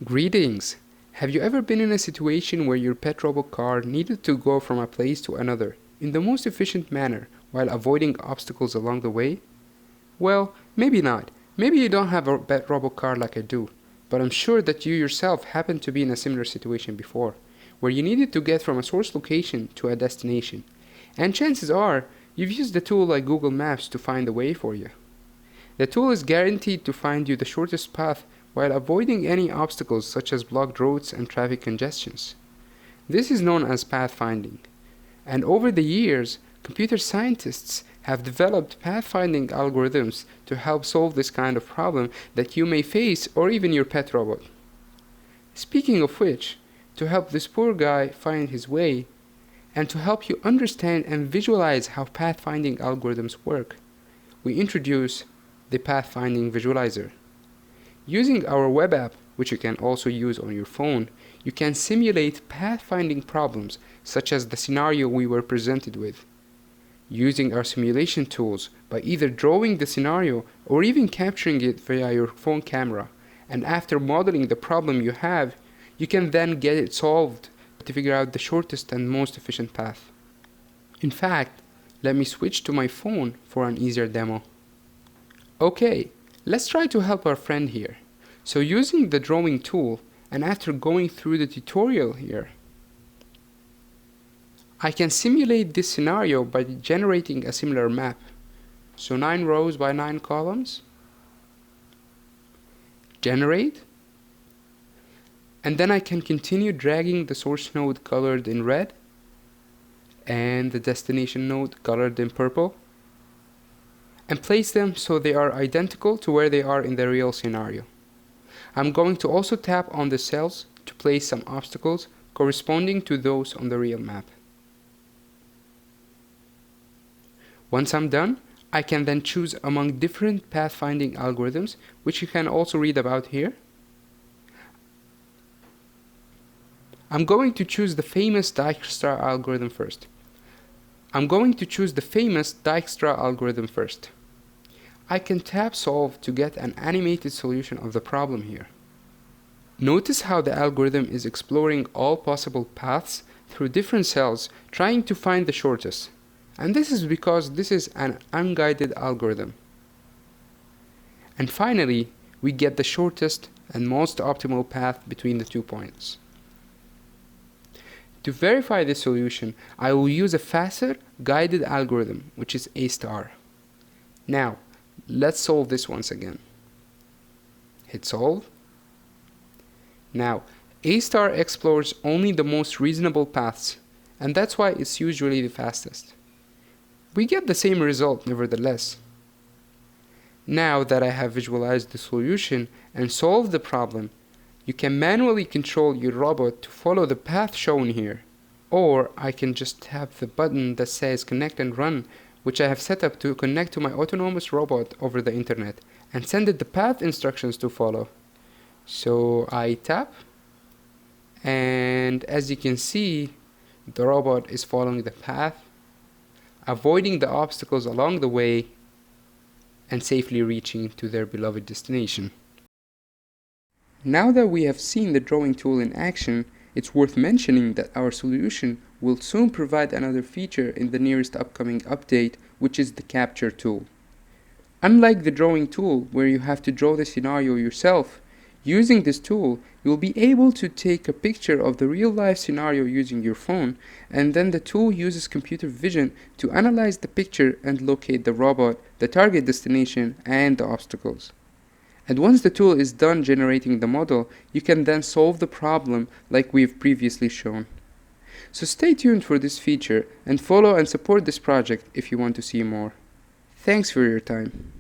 Greetings! Have you ever been in a situation where your pet robot car needed to go from a place to another in the most efficient manner while avoiding obstacles along the way? Well, maybe not. Maybe you don't have a pet robot car like I do, but I'm sure that you yourself happened to be in a similar situation before, where you needed to get from a source location to a destination. And chances are, you've used a tool like Google Maps to find the way for you. The tool is guaranteed to find you the shortest path while avoiding any obstacles such as blocked roads and traffic congestions. This is known as pathfinding. And over the years, computer scientists have developed pathfinding algorithms to help solve this kind of problem that you may face or even your pet robot. Speaking of which, to help this poor guy find his way, and to help you understand and visualize how pathfinding algorithms work, we introduce the Pathfinding Visualizer. Using our web app, which you can also use on your phone, you can simulate pathfinding problems such as the scenario we were presented with. Using our simulation tools by either drawing the scenario or even capturing it via your phone camera, and after modeling the problem you have, you can then get it solved to figure out the shortest and most efficient path. In fact, let me switch to my phone for an easier demo. Okay, let's try to help our friend here. So using the drawing tool, and after going through the tutorial here, I can simulate this scenario by generating a similar map. So 9 rows by 9 columns. Generate. And then I can continue dragging the source node colored in red and the destination node colored in purple, and place them so they are identical to where they are in the real scenario. I'm going to also tap on the cells to place some obstacles corresponding to those on the real map. Once I'm done, I can then choose among different pathfinding algorithms, which you can also read about here. I'm going to choose the famous Dijkstra algorithm first. I can tap Solve to get an animated solution of the problem here. Notice how the algorithm is exploring all possible paths through different cells, trying to find the shortest. And this is because this is an unguided algorithm. And finally, we get the shortest and most optimal path between the 2 points. To verify this solution, I will use a faster guided algorithm, which is A star. Now, let's solve this once again. Hit solve. Now, A star explores only the most reasonable paths, and that's why it's usually the fastest. We get the same result nevertheless. Now that I have visualized the solution and solved the problem, you can manually control your robot to follow the path shown here, or I can just tap the button that says connect and run, which I have set up to connect to my autonomous robot over the internet and send it the path instructions to follow. So I tap, and as you can see, the robot is following the path, avoiding the obstacles along the way, and safely reaching to their beloved destination. Now that we have seen the drawing tool in action, it's worth mentioning that our solution will soon provide another feature in the nearest upcoming update, which is the capture tool. Unlike the drawing tool, where you have to draw the scenario yourself, using this tool, you'll be able to take a picture of the real-life scenario using your phone, and then the tool uses computer vision to analyze the picture and locate the robot, the target destination, and the obstacles. And once the tool is done generating the model, you can then solve the problem like we've previously shown. So stay tuned for this feature and follow and support this project if you want to see more. Thanks for your time.